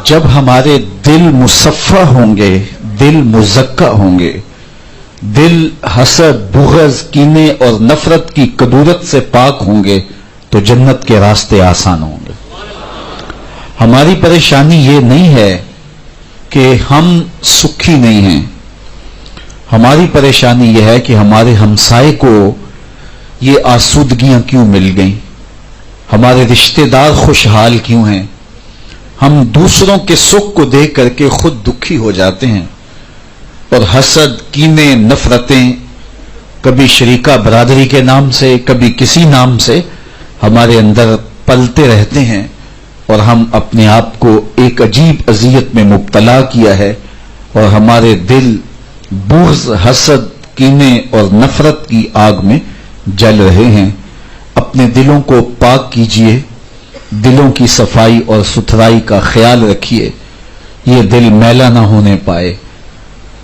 جب ہمارے دل مصفہ ہوں گے، دل مزکہ ہوں گے، دل حسد، بغض، کینے اور نفرت کی کدورت سے پاک ہوں گے تو جنت کے راستے آسان ہوں گے۔ ہماری پریشانی یہ نہیں ہے کہ ہم سکھی نہیں ہیں، ہماری پریشانی یہ ہے کہ ہمارے ہمسائے کو یہ آسودگیاں کیوں مل گئیں، ہمارے رشتہ دار خوشحال کیوں ہیں، ہم دوسروں کے سکھ کو دیکھ کر کے خود دکھی ہو جاتے ہیں اور حسد، کینے، نفرتیں کبھی شریکہ برادری کے نام سے، کبھی کسی نام سے ہمارے اندر پلتے رہتے ہیں اور ہم اپنے آپ کو ایک عجیب اذیت میں مبتلا کیا ہے اور ہمارے دل بغض، حسد، کینے اور نفرت کی آگ میں جل رہے ہیں۔ اپنے دلوں کو پاک کیجئے، دلوں کی صفائی اور ستھرائی کا خیال رکھیے، یہ دل میلا نہ ہونے پائے۔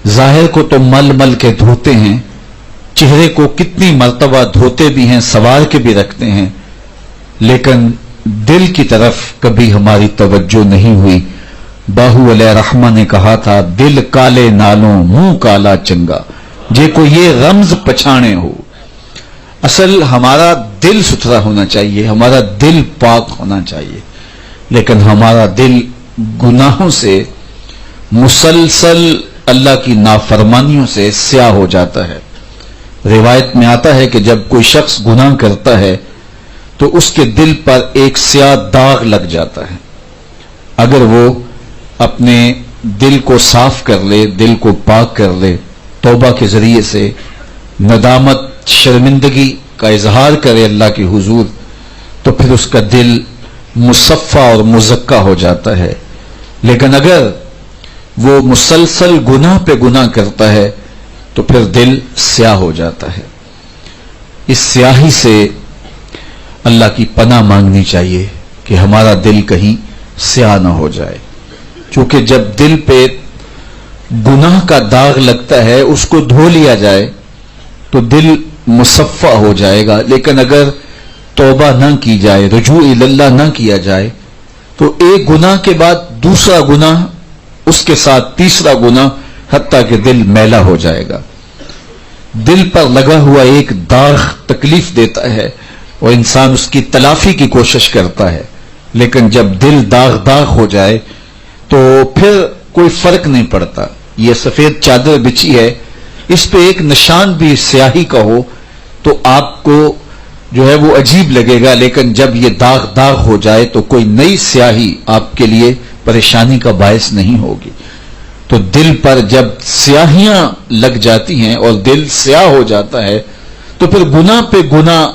ظاہر کو تو مل مل کے دھوتے ہیں، چہرے کو کتنی مرتبہ دھوتے بھی ہیں، سوار کے بھی رکھتے ہیں، لیکن دل کی طرف کبھی ہماری توجہ نہیں ہوئی۔ باہو علیہ رحمہ نے کہا تھا، دل کالے نالوں منہ کالا چنگا، جے کو یہ رمز پچھانے ہو۔ اصل ہمارا دل ستھرا ہونا چاہیے، ہمارا دل پاک ہونا چاہیے، لیکن ہمارا دل گناہوں سے، مسلسل اللہ کی نافرمانیوں سے سیاہ ہو جاتا ہے۔ روایت میں آتا ہے کہ جب کوئی شخص گناہ کرتا ہے تو اس کے دل پر ایک سیاہ داغ لگ جاتا ہے۔ اگر وہ اپنے دل کو صاف کر لے، دل کو پاک کر لے، توبہ کے ذریعے سے ندامت، شرمندگی کا اظہار کرے اللہ کے حضور، تو پھر اس کا دل مصفہ اور مزکہ ہو جاتا ہے۔ لیکن اگر وہ مسلسل گناہ پہ گناہ کرتا ہے تو پھر دل سیاہ ہو جاتا ہے۔ اس سیاہی سے اللہ کی پناہ مانگنی چاہیے کہ ہمارا دل کہیں سیاہ نہ ہو جائے، چونکہ جب دل پہ گناہ کا داغ لگتا ہے اس کو دھو لیا جائے تو دل مصفہ ہو جائے گا، لیکن اگر توبہ نہ کی جائے، رجوع اللہ نہ کیا جائے تو ایک گناہ کے بعد دوسرا گناہ، اس کے ساتھ تیسرا گناہ، حتیٰ کہ دل میلا ہو جائے گا۔ دل پر لگا ہوا ایک داغ تکلیف دیتا ہے اور انسان اس کی تلافی کی کوشش کرتا ہے، لیکن جب دل داغ ہو جائے تو پھر کوئی فرق نہیں پڑتا۔ یہ سفید چادر بچھی ہے، اس پہ ایک نشان بھی سیاہی کا ہو تو آپ کو جو ہے وہ عجیب لگے گا، لیکن جب یہ داغ ہو جائے تو کوئی نئی سیاہی آپ کے لیے پریشانی کا باعث نہیں ہوگی۔ تو دل پر جب سیاہیاں لگ جاتی ہیں اور دل سیاہ ہو جاتا ہے تو پھر گناہ پہ گناہ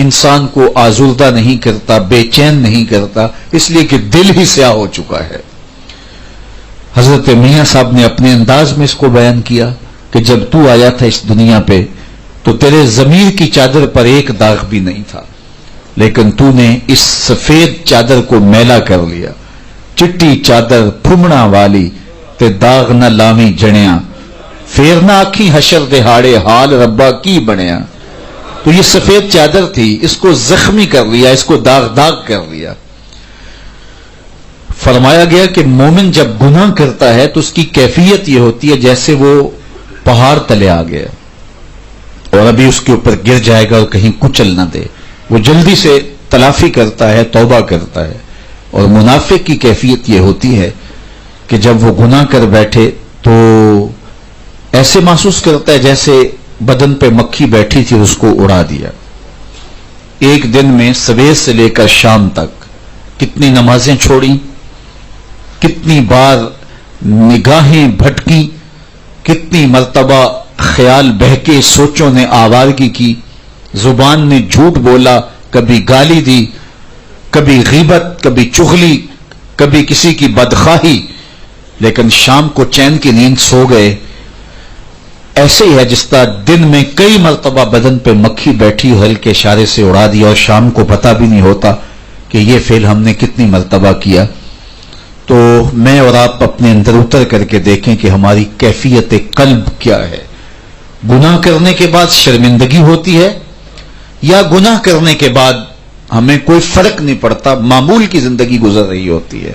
انسان کو آزردہ نہیں کرتا، بے چین نہیں کرتا، اس لیے کہ دل ہی سیاہ ہو چکا ہے۔ حضرت میاں صاحب نے اپنے انداز میں اس کو بیان کیا کہ جب تو آیا تھا اس دنیا پہ تو تیرے ضمیر کی چادر پر ایک داغ بھی نہیں تھا، لیکن تو نے اس سفید چادر کو میلا کر لیا۔ چٹی چادر پھمڑا والی تے داغ نہ لامی جنیاں، پھر نہ آکھی حشر دہاڑے حال ربا کی بنیا۔ تو یہ سفید چادر تھی، اس کو زخمی کر لیا، اس کو داغ کر لیا۔ فرمایا گیا کہ مومن جب گناہ کرتا ہے تو اس کی کیفیت یہ ہوتی ہے جیسے وہ پہاڑ تلے آ گیا اور ابھی اس کے اوپر گر جائے گا اور کہیں کچل نہ دے، وہ جلدی سے تلافی کرتا ہے، توبہ کرتا ہے۔ اور منافق کی کیفیت یہ ہوتی ہے کہ جب وہ گناہ کر بیٹھے تو ایسے محسوس کرتا ہے جیسے بدن پہ مکھی بیٹھی تھی، اس کو اڑا دیا۔ ایک دن میں سویر سے لے کر شام تک کتنی نمازیں چھوڑی، کتنی بار نگاہیں بھٹکی، کتنی مرتبہ خیال بہکے، سوچوں نے آوارگی کی، زبان نے جھوٹ بولا، کبھی گالی دی، کبھی غیبت، کبھی چغلی، کبھی کسی کی بدخواہی، لیکن شام کو چین کی نیند سو گئے۔ ایسے ہی ہے جس طرح دن میں کئی مرتبہ بدن پہ مکھی بیٹھی ہلکے اشارے سے اڑا دیا اور شام کو پتہ بھی نہیں ہوتا کہ یہ فعل ہم نے کتنی مرتبہ کیا۔ تو میں اور آپ اپنے اندر اتر کر کے دیکھیں کہ ہماری کیفیت قلب کیا ہے۔ گناہ کرنے کے بعد شرمندگی ہوتی ہے یا گناہ کرنے کے بعد ہمیں کوئی فرق نہیں پڑتا، معمول کی زندگی گزر رہی ہوتی ہے۔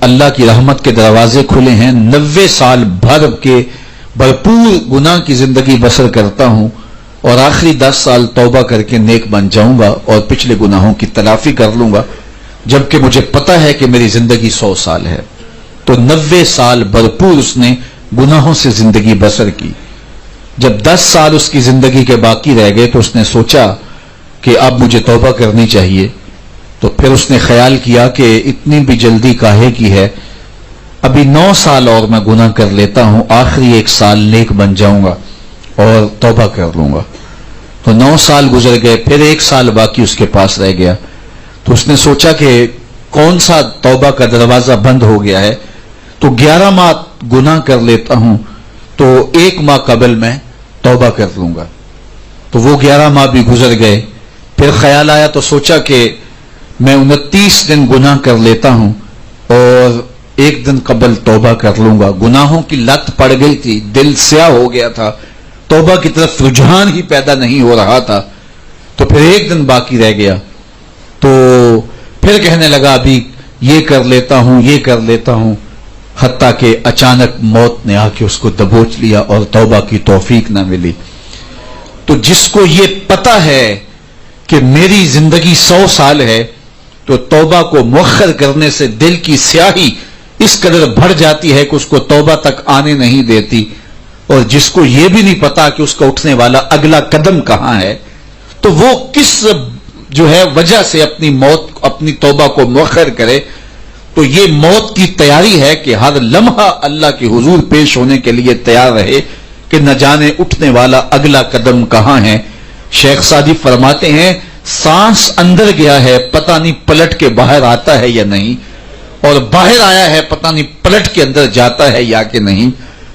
اللہ کی رحمت کے دروازے کھلے ہیں، 90 سال بھر کے بھرپور گناہ کی زندگی بسر کرتا ہوں اور آخری 10 سال توبہ کر کے نیک بن جاؤں گا اور پچھلے گناہوں کی تلافی کر لوں گا، جبکہ مجھے پتا ہے کہ میری زندگی 100 سال ہے۔ تو 90 سال بھرپور اس نے گناہوں سے زندگی بسر کی۔ جب 10 سال اس کی زندگی کے باقی رہ گئے تو اس نے سوچا کہ اب مجھے توبہ کرنی چاہیے۔ تو پھر اس نے خیال کیا کہ اتنی بھی جلدی کاہے کی ہے، ابھی 9 سال اور میں گناہ کر لیتا ہوں، آخری 1 سال نیک بن جاؤں گا اور توبہ کر لوں گا۔ تو 9 سال گزر گئے، پھر 1 سال باقی اس کے پاس رہ گیا۔ تو اس نے سوچا کہ کون سا توبہ کا دروازہ بند ہو گیا ہے، تو 11 ماہ گناہ کر لیتا ہوں تو 1 ماہ قبل میں توبہ کر لوں گا۔ تو وہ 11 ماہ بھی گزر گئے، پھر خیال آیا تو سوچا کہ میں 29 دن گناہ کر لیتا ہوں اور 1 دن قبل توبہ کر لوں گا۔ گناہوں کی لت پڑ گئی تھی، دل سیاہ ہو گیا تھا، توبہ کی طرف رجحان ہی پیدا نہیں ہو رہا تھا۔ تو پھر 1 دن باقی رہ گیا، تو پھر کہنے لگا ابھی یہ کر لیتا ہوں، یہ کر لیتا ہوں، حتیٰ کہ اچانک موت نے آ کے اس کو دبوچ لیا اور توبہ کی توفیق نہ ملی۔ تو جس کو یہ پتا ہے کہ میری زندگی 100 سال ہے تو توبہ کو مؤخر کرنے سے دل کی سیاہی اس قدر بڑھ جاتی ہے کہ اس کو توبہ تک آنے نہیں دیتی، اور جس کو یہ بھی نہیں پتا کہ اس کا اٹھنے والا اگلا قدم کہاں ہے، تو وہ کس جو ہے وجہ سے اپنی توبہ کو مؤخر کرے۔ تو یہ موت کی تیاری ہے کہ ہر لمحہ اللہ کے حضور پیش ہونے کے لیے تیار رہے کہ نہ جانے اٹھنے والا اگلا قدم کہاں ہے۔ شیخ سعدی فرماتے ہیں سانس اندر گیا ہے پتہ نہیں پلٹ کے باہر آتا ہے یا نہیں، اور باہر آیا ہے پتہ نہیں پلٹ کے اندر جاتا ہے یا کہ نہیں۔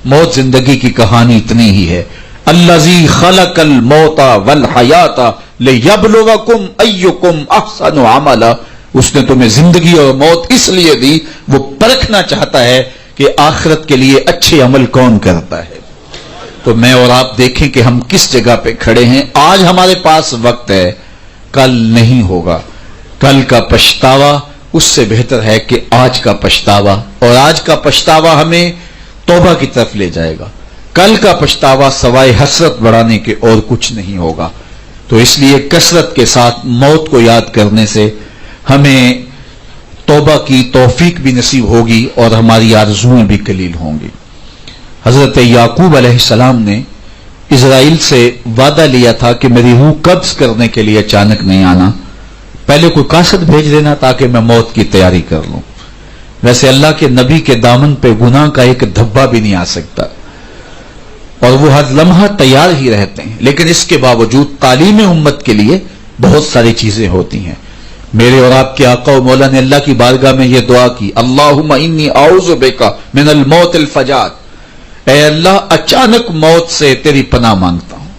موت زندگی کی کہانی اتنی ہی ہے۔ الذی خلق الموت والحیات لیبلوکم ایکم احسن عملا، اس نے تمہیں زندگی اور موت اس لیے دی، وہ پرکھنا چاہتا ہے کہ آخرت کے لیے اچھے عمل کون کرتا ہے۔ تو میں اور آپ دیکھیں کہ ہم کس جگہ پہ کھڑے ہیں۔ آج ہمارے پاس وقت ہے، کل نہیں ہوگا۔ کل کا پچھتاوا اس سے بہتر ہے کہ آج کا پچھتاوا، اور آج کا پچھتاوا ہمیں توبہ کی طرف لے جائے گا۔ کل کا پچھتاوا سوائے حسرت بڑھانے کے اور کچھ نہیں ہوگا۔ تو اس لیے کثرت کے ساتھ موت کو یاد کرنے سے ہمیں توبہ کی توفیق بھی نصیب ہوگی اور ہماری آرزوئیں بھی قلیل ہوں گی۔ حضرت یعقوب علیہ السلام نے اسرائیل سے وعدہ لیا تھا کہ میری روح قبض کرنے کے لیے اچانک نہیں آنا، پہلے کوئی قاصد بھیج دینا تاکہ میں موت کی تیاری کر لوں۔ ویسے اللہ کے نبی کے دامن پہ گناہ کا ایک دھبا بھی نہیں آ سکتا، اور وہ ہر لمحہ تیار ہی رہتے ہیں، لیکن اس کے باوجود تعلیم امت کے لیے بہت ساری چیزیں ہوتی ہیں۔ میرے اور آپ کے آقا و مولا نے اللہ کی بارگاہ میں یہ دعا کی، اللہم انی اعوذ بک من الموت الفجاۃ، اے اللہ اچانک موت سے تیری پناہ مانگتا ہوں۔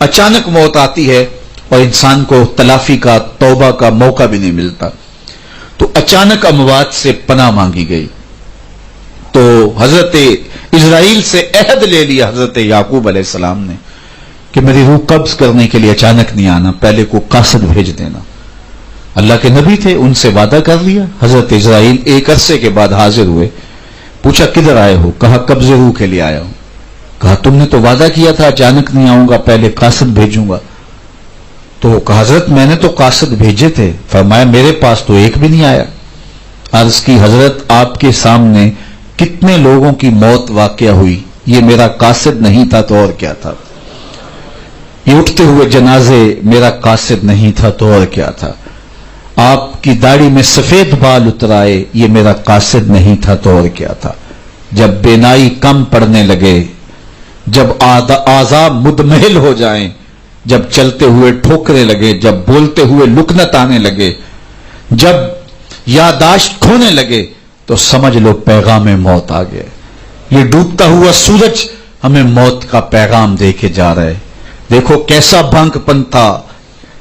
اچانک موت آتی ہے اور انسان کو تلافی کا، توبہ کا موقع بھی نہیں ملتا، تو اچانک اموات سے پناہ مانگی گئی۔ تو حضرت اسرائیل سے عہد لے لیا حضرت یعقوب علیہ السلام نے کہ میری روح قبض کرنے کے لیے اچانک نہیں آنا، پہلے کو قاصد بھیج دینا۔ اللہ کے نبی تھے، ان سے وعدہ کر لیا۔ حضرت اسرائیل ایک عرصے کے بعد حاضر ہوئے، پوچھا کدھر آئے ہو؟ کہا قبض روح کے لیے آیا ہوں۔ کہا تم نے تو وعدہ کیا تھا اچانک نہیں آؤں گا، پہلے قاصد بھیجوں گا۔ تو کہا حضرت میں نے تو قاصد بھیجے تھے۔ فرمایا میرے پاس تو ایک بھی نہیں آیا۔ عرض کی حضرت آپ کے سامنے کتنے لوگوں کی موت واقع ہوئی، یہ میرا قاصد نہیں تھا تو اور کیا تھا؟ یہ اٹھتے ہوئے جنازے میرا قاصد نہیں تھا تو اور کیا تھا؟ آپ کی داڑھی میں سفید بال اترائے، یہ میرا قاصد نہیں تھا تو اور کیا تھا؟ جب بینائی کم پڑنے لگے، جب اعضاء مدمحل ہو جائیں، جب چلتے ہوئے ٹھوکرے لگے، جب بولتے ہوئے لکنت آنے لگے، جب یادداشت کھونے لگے، تو سمجھ لو پیغام موت آ گیا۔ یہ ڈوبتا ہوا سورج ہمیں موت کا پیغام دے کے جا رہا ہے۔ دیکھو کیسا بھنگ پن تھا،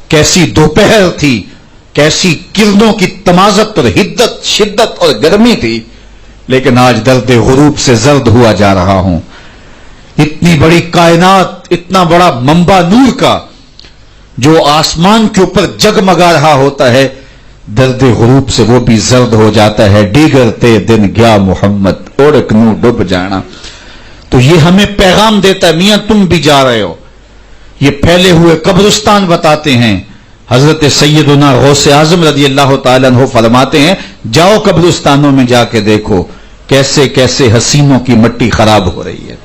کیسی دوپہر تھی، کیسی کرنوں کی تمازت اور حدت، شدت اور گرمی تھی، لیکن آج درد غروب سے زرد ہوا جا رہا ہوں۔ اتنی بڑی کائنات، اتنا بڑا منبع نور کا جو آسمان کے اوپر جگمگا رہا ہوتا ہے، درد غروب سے وہ بھی زرد ہو جاتا ہے، ڈیگرتے دن گیا محمد اوڑک نو ڈب جانا. تو یہ ہمیں پیغام دیتا ہے میاں تم بھی جا رہے ہو. یہ پھیلے ہوئے قبرستان بتاتے ہیں. حضرت سیدنا غوث اعظم رضی اللہ تعالیٰ عنہ فرماتے ہیں جاؤ قبرستانوں میں جا کے دیکھو کیسے کیسے حسینوں کی مٹی خراب ہو رہی ہے.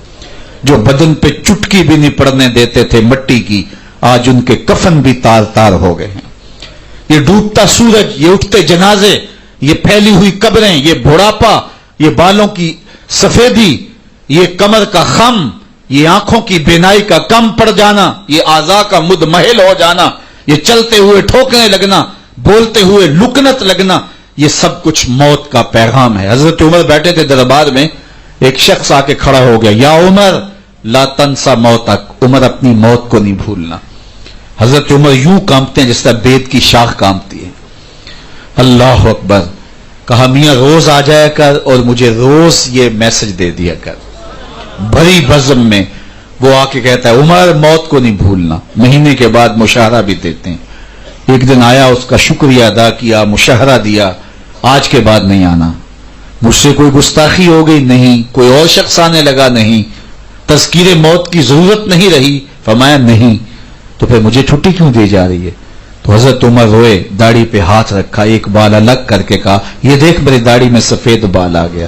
جو بدن پہ چٹکی بھی نہیں پڑنے دیتے تھے مٹی کی، آج ان کے کفن بھی تار تار ہو گئے ہیں. یہ ڈوبتا سورج، یہ اٹھتے جنازے، یہ پھیلی ہوئی قبریں، یہ بڑھاپا، یہ بالوں کی سفیدی، یہ کمر کا خم، یہ آنکھوں کی بینائی کا کم پڑ جانا، یہ اعضاء کا مدمحل ہو جانا، یہ چلتے ہوئے ٹھوکنے لگنا، بولتے ہوئے لکنت لگنا، یہ سب کچھ موت کا پیغام ہے. حضرت عمر بیٹھے تھے دربار میں، ایک شخص آ کے کھڑا ہو گیا، یا عمر لا تنسا موتک، عمر اپنی موت کو نہیں بھولنا. حضرت عمر یوں کانپتے ہیں جس طرح بید کی شاخ کانپتی ہے. اللہ اکبر. کہا میاں روز آ جایا کر اور مجھے روز یہ میسج دے دیا کر. بڑی بزم میں وہ آ کے کہتا ہے عمر موت کو نہیں بھولنا. مہینے کے بعد مشاہرہ بھی دیتے ہیں. ایک دن آیا، اس کا شکریہ ادا کیا، مشاہرہ دیا، آج کے بعد نہیں آنا. مجھ سے کوئی گستاخی ہو گئی؟ نہیں. کوئی اور شخص آنے لگا؟ نہیں. تذکیر موت کی ضرورت نہیں رہی؟ فرمایا نہیں. تو پھر مجھے چھٹی کیوں دی جا رہی ہے؟ تو حضرت عمر روئے، داڑھی پہ ہاتھ رکھا، ایک بال الگ کر کے کہا یہ دیکھ میری داڑھی میں سفید بال آ گیا،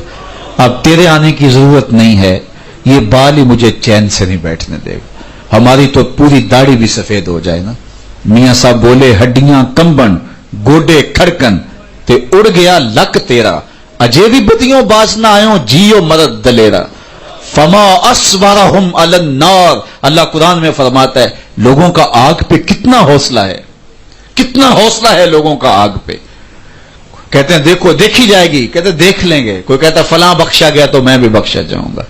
اب تیرے آنے کی ضرورت نہیں ہے، یہ بال ہی مجھے چین سے نہیں بیٹھنے دے گا. ہماری تو پوری داڑھی بھی سفید ہو جائے نا. میاں صاحب بولے ہڈیاں کمبن گوڈے کھڑکن تے اڑ گیا لک تیرا، اجے بھی بدیوں باز نہ آئوں جیو مرد دلیرا. فما اسورہم علی النار. اللہ قرآن میں فرماتا ہے لوگوں کا آگ پہ کتنا حوصلہ ہے، کتنا حوصلہ ہے لوگوں کا آگ پہ. کہتے ہیں دیکھو دیکھی جائے گی، کہتے ہیں دیکھ لیں گے. کوئی کہتا ہے فلاں بخشا گیا تو میں بھی بخشا جاؤں گا.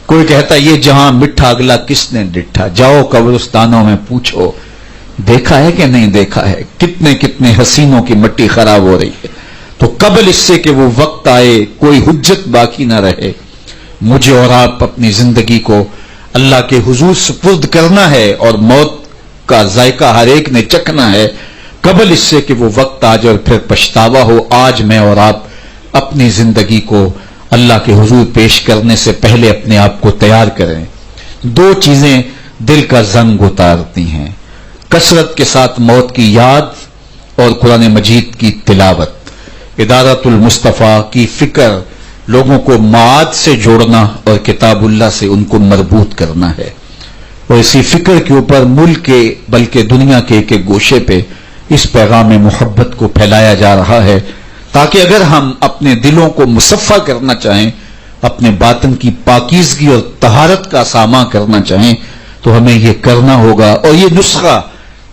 کوئی کہتا ہے یہ جہاں مٹھا اگلا کس نے ڈٹھا. جاؤ قبرستانوں میں پوچھو دیکھا ہے کہ نہیں دیکھا ہے، کتنے کتنے حسینوں کی مٹی خراب ہو رہی ہے. تو قبل اس سے کہ وہ وقت آئے کوئی حجت باقی نہ رہے، مجھے اور آپ اپنی زندگی کو اللہ کے حضور سپرد کرنا ہے اور موت کا ذائقہ ہر ایک نے چکھنا ہے قبل اس سے کہ وہ وقت آ جائے اور پھر پچھتاوا ہو. آج میں اور آپ اپنی زندگی کو اللہ کے حضور پیش کرنے سے پہلے اپنے آپ کو تیار کریں. دو چیزیں دل کا زنگ اتارتی ہیں، کثرت کے ساتھ موت کی یاد اور قرآن مجید کی تلاوت. ادارت المصطفیٰ کی فکر لوگوں کو معاد سے جوڑنا اور کتاب اللہ سے ان کو مربوط کرنا ہے. اور اسی فکر کے اوپر ملک کے بلکہ دنیا کے ایک ایک گوشے پہ اس پیغام محبت کو پھیلایا جا رہا ہے، تاکہ اگر ہم اپنے دلوں کو مصفا کرنا چاہیں، اپنے باطن کی پاکیزگی اور طہارت کا سامان کرنا چاہیں تو ہمیں یہ کرنا ہوگا. اور یہ نسخہ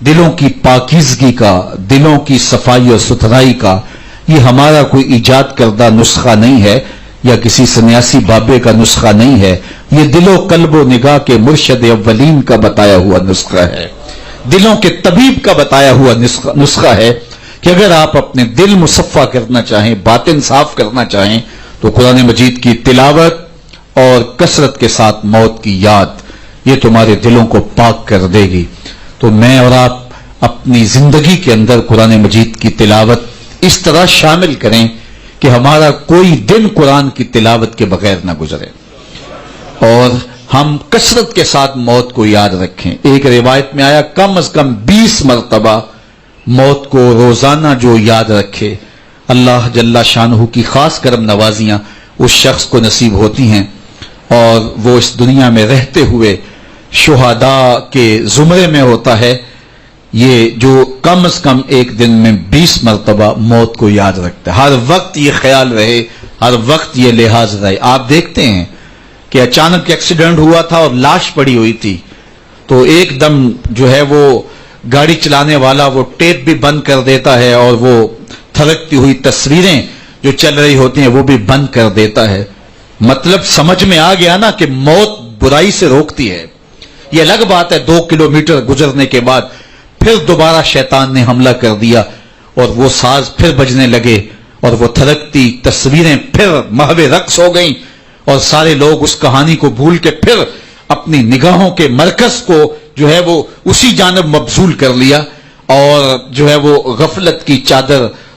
دلوں کی پاکیزگی کا، دلوں کی صفائی اور ستھرائی کا، یہ ہمارا کوئی ایجاد کردہ نسخہ نہیں ہے یا کسی سنیاسی بابے کا نسخہ نہیں ہے. یہ دل و قلب و نگاہ کے مرشد اولین کا بتایا ہوا نسخہ ہے، دلوں کے طبیب کا بتایا ہوا نسخہ ہے کہ اگر آپ اپنے دل مصفا کرنا چاہیں، باطن صاف کرنا چاہیں تو قرآن مجید کی تلاوت اور کثرت کے ساتھ موت کی یاد یہ تمہارے دلوں کو پاک کر دے گی. تو میں اور آپ اپنی زندگی کے اندر قرآن مجید کی تلاوت اس طرح شامل کریں کہ ہمارا کوئی دن قرآن کی تلاوت کے بغیر نہ گزرے، اور ہم کثرت کے ساتھ موت کو یاد رکھیں. ایک روایت میں آیا کم از کم 20 مرتبہ موت کو روزانہ جو یاد رکھے اللہ جل شانہ کی خاص کرم نوازیاں اس شخص کو نصیب ہوتی ہیں اور وہ اس دنیا میں رہتے ہوئے شہداء کے زمرے میں ہوتا ہے. یہ جو کم از کم ایک دن میں 20 مرتبہ موت کو یاد رکھتا ہے. ہر وقت یہ خیال رہے، ہر وقت یہ لحاظ رہے. آپ دیکھتے ہیں کہ اچانک ایکسیڈنٹ ہوا تھا اور لاش پڑی ہوئی تھی تو ایک دم جو ہے وہ گاڑی چلانے والا وہ ٹیپ بھی بند کر دیتا ہے اور وہ تھرکتی ہوئی تصویریں جو چل رہی ہوتی ہیں وہ بھی بند کر دیتا ہے. مطلب سمجھ میں آ گیا نا کہ موت برائی سے روکتی ہے. یہ الگ بات ہے 2 کلومیٹر گزرنے کے بعد پھر دوبارہ شیطان نے حملہ کر دیا اور وہ ساز پھر بجنے لگے اور وہ تھرکتی تصویریں پھر محو رقص ہو گئیں اور سارے لوگ اس کہانی کو بھول کے پھر اپنی نگاہوں کے مرکز کو جو ہے وہ اسی جانب مبذول کر لیا اور جو ہے وہ غفلت کی چادر